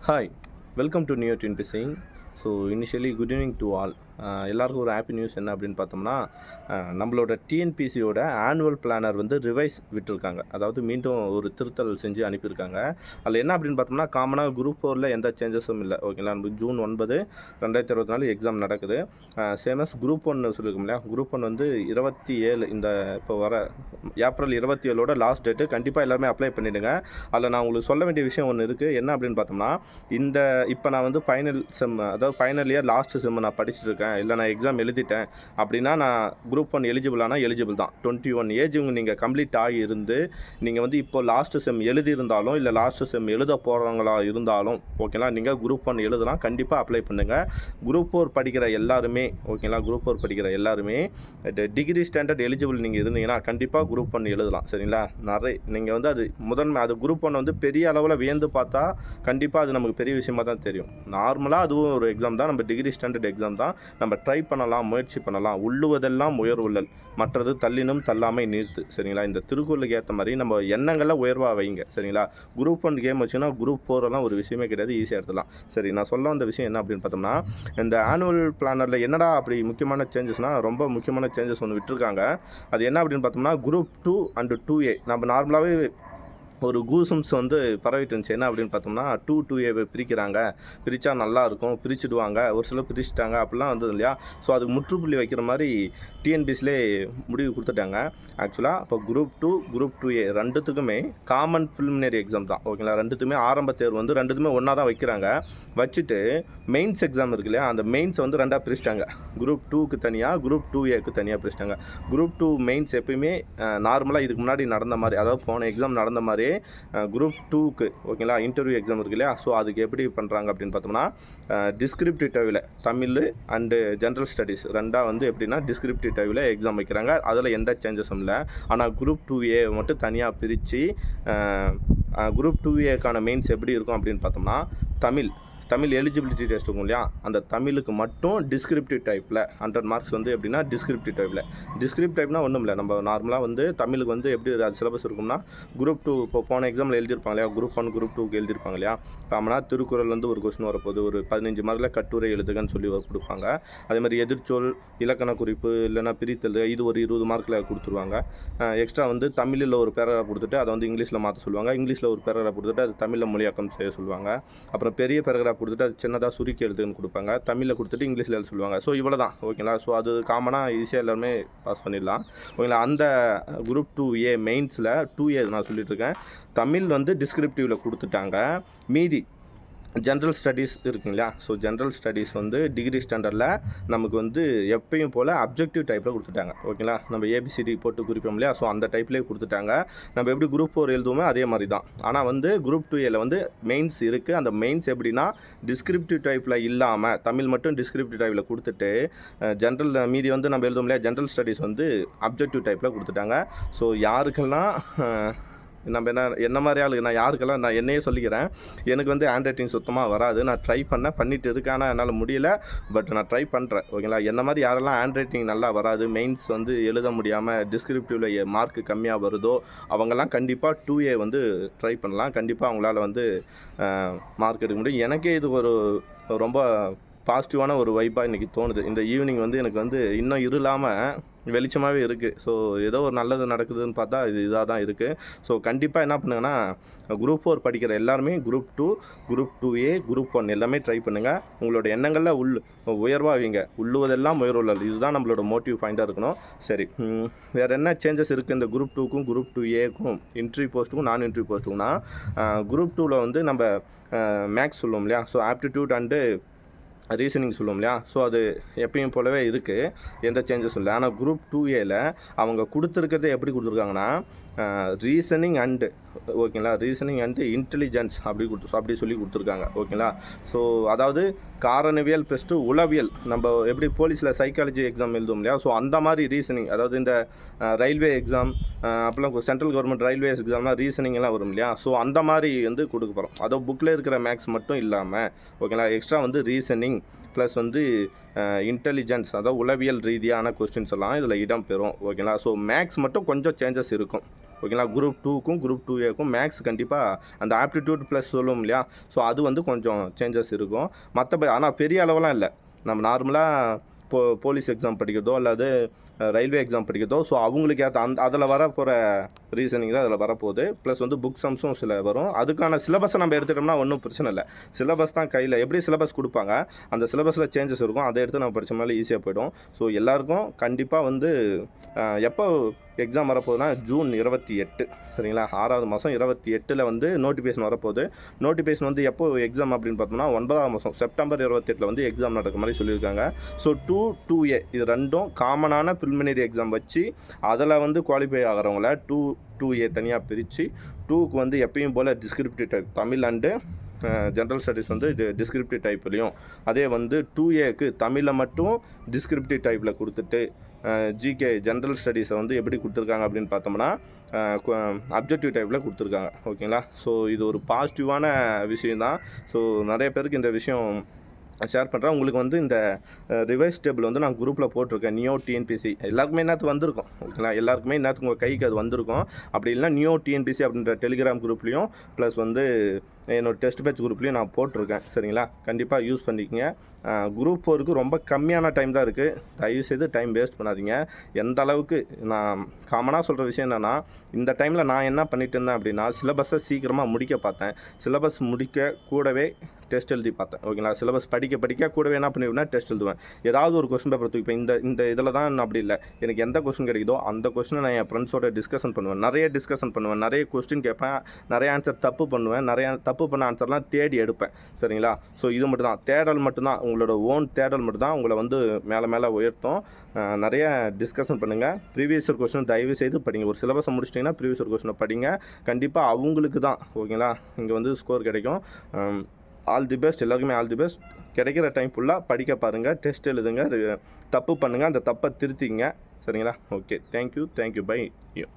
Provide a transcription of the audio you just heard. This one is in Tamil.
Hi, welcome to Neo Twin Pising. So, initially, good evening to all. எல்லாருக்கும் ஒரு ஹாப்பி நியூஸ் என்ன அப்படின்னு பார்த்தோம்னா, நம்மளோட டிஎன்பிசியோட ஆனுவல் பிளானர் வந்து ரிவைஸ் விட்டுருக்காங்க. அதாவது மீண்டும் ஒரு திருத்தல் செஞ்சு அனுப்பியிருக்காங்க. அதில் என்ன அப்படின்னு பார்த்தோம்னா, காமனாக குரூப் 4ல் எந்த சேஞ்சஸும் இல்லை. ஓகேங்களா, நம்ம ஜூன் 9 2024 எக்ஸாம் நடக்குது. சேமஸ் குரூப் 1 சொல்லியிருக்கோம் இல்லையா, குரூப் 1 வந்து 27 இந்த இப்போ வர ஏப்ரல் 27ஓட லாஸ்ட் டேட்டு. கண்டிப்பாக எல்லாருமே அப்ளை பண்ணிவிடுங்க. அதில் நான் உங்களுக்கு சொல்ல வேண்டிய விஷயம் ஒன்று இருக்குது. என்ன அப்படின்னு பார்த்தோம்னா, இப்போ நான் வந்து ஃபைனல் செம், அதாவது ஃபைனல் இயர் லாஸ்ட் செம் நான் படிச்சுட்டு இருக்கேன், இல்லை நான் எக்ஸாம் எழுதிட்டேன் அப்படின்னா நான் குரூப் 1 எலிஜிபிள் தான். 21 ஏஜ் நீங்கள் கம்ப்ளீட் ஆகி இருந்து நீங்கள் வந்து இப்போ லாஸ்ட் செம் எழுதியிருந்தாலும் இல்லை லாஸ்ட் செம் எழுத போகிறவங்களா இருந்தாலும் ஓகேங்களா, நீங்கள் குரூப் 1 எழுதலாம். கண்டிப்பாக அப்ளை பண்ணுங்கள். குரூப் 4 படிக்கிற எல்லாருமே ஓகேங்களா, குரூப் 4 படிக்கிற எல்லாருமே டிகிரி ஸ்டாண்டர்ட் எலிஜிபிள் நீங்கள் இருந்தீங்கன்னா கண்டிப்பாக குரூப் 1 எழுதலாம். சரிங்களா, நீங்கள் வந்து அது அது குரூப் 1 வந்து பெரிய அளவில் வியந்து பார்த்தா கண்டிப்பாக அது நமக்கு பெரிய விஷயமாக தான் தெரியும். நார்மலாக அதுவும் ஒரு எக்ஸாம் தான், நம்ம டிகிரி ஸ்டாண்டர்ட் எக்ஸாம் தான். நம்ம ட்ரை பண்ணலாம், முயற்சி பண்ணலாம். உள்ளுவதெல்லாம் உயர்வுள்ளல், மற்றது தள்ளினும் தள்ளாமை நீர்த்து. சரிங்களா, இந்த திருக்குறளுக்கு ஏற்ற மாதிரி நம்ம எண்ணங்களை உயர்வாக வைங்க. சரிங்களா, குரூப் 1 கேம் வச்சுன்னா குரூப் 4 ஒரு விஷயமே கிடையாது, ஈஸியாக எடுத்துலாம். சரி, நான் சொல்ல வந்த விஷயம் என்ன அப்படின்னு பார்த்தோம்னா, இந்த ஆனுவல் பிளானரில் என்னடா அப்படி முக்கியமான சேஞ்சஸ்னால், ரொம்ப முக்கியமான சேஞ்சஸ் ஒன்று விட்டுருக்காங்க. அது என்ன அப்படின்னு பார்த்தோம்னா, குரூப் 2 அண்டு 2A நம்ம நார்மலாகவே ஒரு கூசம்ஸ் வந்து பரவிட்டு இருந்துச்சு. என்ன அப்படின்னு பார்த்தோம்னா, 2A பிரிக்கிறாங்க, பிரித்தா நல்லாயிருக்கும், பிரிச்சுடுவாங்க, ஒரு சிலர் பிரிச்சுட்டாங்க அப்படிலாம் வந்தது இல்லையா. ஸோ அதுக்கு முற்றுப்புள்ளி வைக்கிற மாதிரி டிஎன்பிசிலே முடிவு கொடுத்துட்டாங்க. ஆக்சுவலாக இப்போ குரூப் 2 குரூப் 2A ரெண்டுத்துக்குமே காமன் ப்ரிலிமினரி எக்ஸாம் தான். ஓகேங்களா, ரெண்டுத்துக்குமே ஆரம்ப தேர்வு வந்து ரெண்டுத்துமே ஒன்றா தான் வைக்கிறாங்க. வச்சுட்டு மெயின்ஸ் எக்ஸாம் இருக்கு இல்லையா, அந்த மெயின்ஸை வந்து ரெண்டாக பிரிச்சிட்டாங்க. குரூப் 2க்கு தனியாக, குரூப் 2Aக்கு தனியாக பிரிச்சிட்டாங்க. குரூப் 2 மெயின்ஸ் எப்பயுமே நார்மலாக இதுக்கு முன்னாடி நடந்த மாதிரி, அதாவது போன எக்ஸாம் நடந்த மாதிரி குரூப் 2க்கு ஓகேங்களா இன்டர்வியூ எக்ஸாம் இருக்கு இல்லையா. ஸோ அதுக்கு எப்படி பண்ணுறாங்க அப்படின்னு பார்த்தோம்னா, டிஸ்கிரிப்டிவ் டைவில் தமிழ் அண்டு ஜென்ரல் ஸ்டடீஸ் ரெண்டாக வந்து எப்படின்னா டிஸ்கிரிப்டிவ் டைவில் எக்ஸாம் வைக்கிறாங்க. அதில் எந்த சேஞ்சஸும் இல்லை. ஆனால் குரூப் 2A மட்டும் தனியாக பிரித்து குரூப் 2Aக்கான மெயின்ஸ் எப்படி இருக்கும் அப்படின்னு பார்த்தோம்னா, தமிழ் எலிஜிபிலிட்டி டெஸ்ட் இருக்கும் இல்லையா, அந்த தமிழுக்கு மட்டும் டிஸ்கிரிப்டிவ் டைப்பில் 100 மார்க்ஸ் வந்து எப்படின்னா டிஸ்கிரிப்டிவ் டைப்னா ஒன்றும் இல்லை. நம்ம நார்மலாக வந்து தமிழுக்கு வந்து எப்படி அது சிலபஸ் இருக்கும்னா, குரூப் 2 இப்போ போன எக்ஸாமில் எழுதியிருப்பாங்க இல்லையா, குரூப் 1 குரூப் 2க்கு எழுதியிருப்பாங்க இல்லையா. காமனா திருக்குறள் வந்து ஒரு கொஸ்டின் வரப்போது, ஒரு 15 மார்க்கில் கட்டுரை எழுதுகன்னு சொல்லி கொடுப்பாங்க. அதே மாதிரி எதிர்ச்சொல், இலக்கண குறிப்பு, இல்லைனா பிரித்தல், இது ஒரு 20 மார்க்கில் கொடுத்துருவாங்க. எக்ஸ்ட்ரா வந்து தமிழில் ஒரு பேராகிராஃப் கொடுத்துட்டு அதை வந்து இங்கிலீஷில் மாற்ற சொல்லுவாங்க. இங்கிலீஷில் ஒரு பேராகிராஃப் கொடுத்துட்டு அது தமிழில் மொழியாக்கம் செய்ய சொல்லுவாங்க. அப்புறம் பெரிய பேராகிராஃப் கொடுத்துட்டு அது சின்னதாக சுருக்கி எழுதுன்னு கொடுப்பாங்க. தமிழில் கொடுத்துட்டு இங்கிலீஷில் எழுத சொல்லுவாங்க. ஸோ இவ்வளோ தான் ஓகேங்களா. ஸோ அது காமனாக ஈஸியாக எல்லாருமே பாஸ் பண்ணிடலாம் ஓகேங்களா. அந்த குரூப் 2A மெயின்ஸில் 2A நான் சொல்லிட்டு இருக்கேன், தமிழ் வந்து டிஸ்கிரிப்டிவில் கொடுத்துட்டாங்க. மீதி ஜென்ரல் ஸ்டடீஸ் இருக்குங்களா. ஸோ ஜென்ரல் ஸ்டடீஸ் வந்து டிகிரி ஸ்டாண்டர்டில் நமக்கு வந்து எப்பயும் போல் அப்ஜெக்டிவ் டைப்பில் கொடுத்துட்டாங்க. ஓகேங்களா, நம்ம ABCD போட்டு குறிப்போம் இல்லையா. ஸோ அந்த டைப்லேயே கொடுத்துட்டாங்க. நம்ம எப்படி குரூப் 4 எழுதுவோமே அதே மாதிரி தான். ஆனால் வந்து குரூப் 2Aல வந்து மெயின்ஸ் இருக்குது. அந்த மெயின்ஸ் எப்படின்னா டிஸ்கிரிப்டிவ் டைப்பில் இல்லாமல் தமிழ் மட்டும் டிஸ்கிரிப்டிவ் டைப்பில் கொடுத்துட்டு ஜென்ரல் மீதி வந்து நம்ம எழுதுவோம் இல்லையா, ஜென்ரல் ஸ்டடீஸ் வந்து அப்ஜெக்டிவ் டைப்பில் கொடுத்துட்டாங்க. ஸோ யாருக்கெல்லாம் நம்ம என்ன மாதிரி ஆளுங்க, நான் யாருக்கெல்லாம் நான் என்னையே சொல்லிக்கிறேன், எனக்கு வந்து ஹேண்ட் ரைட்டிங் சுத்தமாக வராது. நான் ட்ரை பண்ணிட்டு இருக்கேன், ஆனால் என்னால் முடியல. பட் நான் ட்ரை பண்ணுறேன் ஓகேங்களா. என்ன மாதிரி யாரெல்லாம் ஹேண்ட் ரைட்டிங் நல்லா வராது, மெயின்ஸ் வந்து எழுத முடியாமல் டிஸ்கிரிப்டிவில் மார்க் கம்மியாக வருதோ அவங்கெல்லாம் கண்டிப்பாக 2A வந்து ட்ரை பண்ணலாம். கண்டிப்பாக அவங்களால வந்து மார்க் எடுக்க முடியும். எனக்கே இது ஒரு ரொம்ப பாசிட்டிவான ஒரு வைப்பாக இன்றைக்கி தோணுது. இந்த ஈவினிங் வந்து எனக்கு வந்து இன்னும் இருளாமல் வெளிச்சமாகவே இருக்குது. ஸோ ஏதோ ஒரு நல்லது நடக்குதுன்னு பார்த்தா இது இதாக தான் இருக்குது. ஸோ கண்டிப்பாக என்ன பண்ணுங்கன்னா, குரூப் 4 படிக்கிற எல்லாருமே குரூப் 2 குரூப் 2A குரூப் 1 எல்லாமே ட்ரை பண்ணுங்கள். உங்களோட எண்ணங்களில் உயர்வாக வைங்க. உள்ளுவதெல்லாம் உயர்வுள்ளது, இதுதான் நம்மளோட மோட்டிவ் பாயிண்ட்டாக இருக்கணும். சரி, வேறு என்ன சேஞ்சஸ் இருக்குது இந்த குரூப் 2க்கும் குரூப் 2Aக்கும், இன்ட்ரி போஸ்ட்டுக்கும் நான் இன்ட்ரி போஸ்ட்டுக்குன்னா, குரூப் 2வில் வந்து நம்ம மேக்ஸ் சொல்லுவோம் இல்லையா. ஸோ ஆப்டிடியூட் அண்டு ரீசனிங் சொல்லுவோம் இல்லையா. ஸோ அது எப்பயும் போலவே இருக்குது, எந்த சேஞ்சஸும் இல்லை. ஆனால் குரூப் 2Aல அவங்க கொடுத்துருக்கிறதே எப்படி கொடுத்துருக்காங்கன்னா, ரீசனிங் அண்டு ஓகேங்களா, ரீசனிங் அண்டு இன்டெலிஜென்ஸ் அப்படி சொல்லி கொடுத்துருக்காங்க ஓகேங்களா. ஸோ அதாவது காரணவியல் ப்ளஸ் உளவியல், நம்ம எப்படி போலீஸில் சைக்காலஜி எக்ஸாம் எழுதுவோம் இல்லையா. ஸோ அந்த மாதிரி ரீசனிங், அதாவது இந்த ரயில்வே எக்ஸாம் அப்போலாம் சென்ட்ரல் கவர்மெண்ட் ரயில்வேஸ் எக்ஸாம்லாம் ரீசனிங் எல்லாம் வரும் இல்லையா. ஸோ அந்த மாதிரி வந்து கொடுக்க போகிறோம். அதாவது புக்கில் இருக்கிற மேக்ஸ் மட்டும் இல்லாமல் ஓகேங்களா, எக்ஸ்ட்ரா வந்து ரீசனிங் ப்ளஸ் வந்து இன்டெலிஜென்ஸ், அதாவது உளவியல் ரீதியான கொஸ்டின்ஸ் எல்லாம் இதில் இடம் பெறும் ஓகேங்களா. ஸோ மேக்ஸ் மட்டும் கொஞ்சம் சேஞ்சஸ் இருக்கும். ஓகேங்களா. குரூப் 2க்கும் குரூப் 2ஏக்கும் மேக்ஸ் கண்டிப்பாக அந்த ஆப்டிடியூட் ப்ளஸ் சொல்லுவோம் இல்லையா, ஸோ அது வந்து கொஞ்சம் சேஞ்சஸ் இருக்கும். மற்றபடி ஆனால் பெரிய அளவெல்லாம் இல்லை. நம்ம நார்மலாக போலீஸ் எக்ஸாம் படிக்கிறதோ அல்லது ரயில்வே எக்ஸாம் படிக்கிறதோ, ஸோ அவங்களுக்கு அதில் வரப்போகிற ரீசனிங் தான் அதில் வரப்போகுது. ப்ளஸ் வந்து புக் சம்ஸும் சில வரும். அதுக்கான சிலபஸை நம்ம எடுத்துட்டோம்னா ஒன்றும் பிரச்சனை இல்லை. சிலபஸ் தான் கையில் எப்படி சிலபஸ் கொடுப்பாங்க, அந்த சிலபஸில் சேஞ்சஸ் இருக்கும். அதை எடுத்து நம்ம படித்தோம்னால ஈஸியாக போய்டும். ஸோ எல்லாருக்கும் கண்டிப்பாக வந்து எப்போ எக்ஸாம் வரப்போகுதுன்னா ஜூன் 28 சரிங்களா. 6வது மாதம் 28 வந்து நோட்டிஃபிகேஷன் வரப்போகுது. நோட்டிஃபிகேஷன் வந்து எப்போ எக்ஸாம் அப்படின்னு பார்த்தோம்னா 9வது மாதம் செப்டம்பர் 28 வந்து எக்ஸாம் நடக்கிற மாதிரி சொல்லியிருக்காங்க. ஸோ 2A இது ரெண்டும் காமனான ப்ரிலிமினரி எக்ஸாம் வச்சு அதில் வந்து குவாலிஃபை ஆகிறவங்கள 2A தனியாக பிரித்து 2க்கு வந்து எப்பயும் போல் descriptive type Tamil and general studies வந்து டிஸ்கிரிப்டிவ் டைப்லையும், அதே வந்து 2Aக்கு தமிழில் மட்டும் டிஸ்கிரிப்டிவ் டைப்பில் கொடுத்துட்டு ஜிகே ஜென்ரல் ஸ்டடீஸை வந்து எப்படி கொடுத்துருக்காங்க அப்படின்னு பார்த்தோம்னா அப்ஜெக்டிவ் டைப்பில் கொடுத்துருக்காங்க. ஓகேங்களா. ஸோ இது ஒரு பாசிட்டிவான விஷயந்தான். ஸோ நிறைய பேருக்கு இந்த விஷயம் ஷேர் பண்ணுறேன். உங்களுக்கு வந்து இந்த ரிவைஸ் டேபிள் வந்து நான் குரூப்பில் போட்டிருக்கேன். நியோ டிஎன்பிசி எல்லாருக்குமே என்னத்துக்கு வந்திருக்கும். ஓகேங்களா. எல்லாருக்குமே என்னத்துக்கு உங்கள் கைக்கு அது வந்திருக்கும். அப்படி இல்லைனா நியோ டிஎன்பிசி அப்படின்ற டெலிகிராம் குரூப்லேயும் ப்ளஸ் வந்து என்னோடய டெஸ்ட் பேட்ச் குரூப்லேயும் நான் போட்டிருக்கேன். சரிங்களா. கண்டிப்பாக யூஸ் பண்ணிக்கங்க. குரூப் 4க்கு ரொம்ப கம்மியான டைம் தான் இருக்குது. தயவுசெய்து டைம் வேஸ்ட் பண்ணாதீங்க. எந்த அளவுக்கு நான் காமனாக சொல்கிற விஷயம் என்னென்னா, இந்த டைமில் நான் என்ன பண்ணிட்டு இருந்தேன் அப்படின்னா சிலபஸை சீக்கிரமாக முடிக்க பார்த்தேன். சிலபஸ் முடிக்க கூடவே டெஸ்ட் எழுதி பார்த்தேன். ஓகேங்களா. சிலபஸ் படிக்க கூடவே என்ன பண்ணிவிடுவேன், டெஸ்ட் எழுதுவேன். ஏதாவது ஒரு கொஸ்டின் பேப்பர் தூக்கி இந்த இதில் தான் அப்படி இல்லை, எனக்கு எந்த கொஸ்டின் கிடைக்குதோ அந்த கொஸ்டினை நான் என் ஃப்ரெண்ட்ஸோட டிஸ்கஷன் பண்ணுவேன். நிறைய கொஸ்டின் கேட்பேன். நிறைய ஆன்சர் தப்பு பண்ணுவேன். நிறைய தப்பு பண்ண ஆன்சர்லாம் தேடி எடுப்பேன். சரிங்களா. ஸோ இது மட்டும் தான் தேடல் மட்டும்தான், உங்களோட ஓன் தேடல் மட்டும்தான் உங்களை வந்து மேலே உயர்த்தும். நிறைய டிஸ்கஷன் பண்ணுங்கள். ப்ரீவியஸ் இயர் கொஸ்டின் தயவு செய்து படிங்க. ஒரு சிலபஸை முடிச்சிட்டிங்கன்னா ப்ரீவியஸ் இயர் கொஸ்டினை படிங்க. கண்டிப்பாக அவங்களுக்கு தான் ஓகேங்களா இங்கே வந்து ஸ்கோர் கிடைக்கும். All the best. எல்லாருக்குமே ஆல் தி பெஸ்ட். கிடைக்கிற டைம் ஃபுல்லாக படிக்க பாருங்கள், டெஸ்ட் எழுதுங்க, தப்பு பண்ணுங்கள், அந்த தப்பை திருத்திங்க. சரிங்களா. ஓகே. Thank you bye you.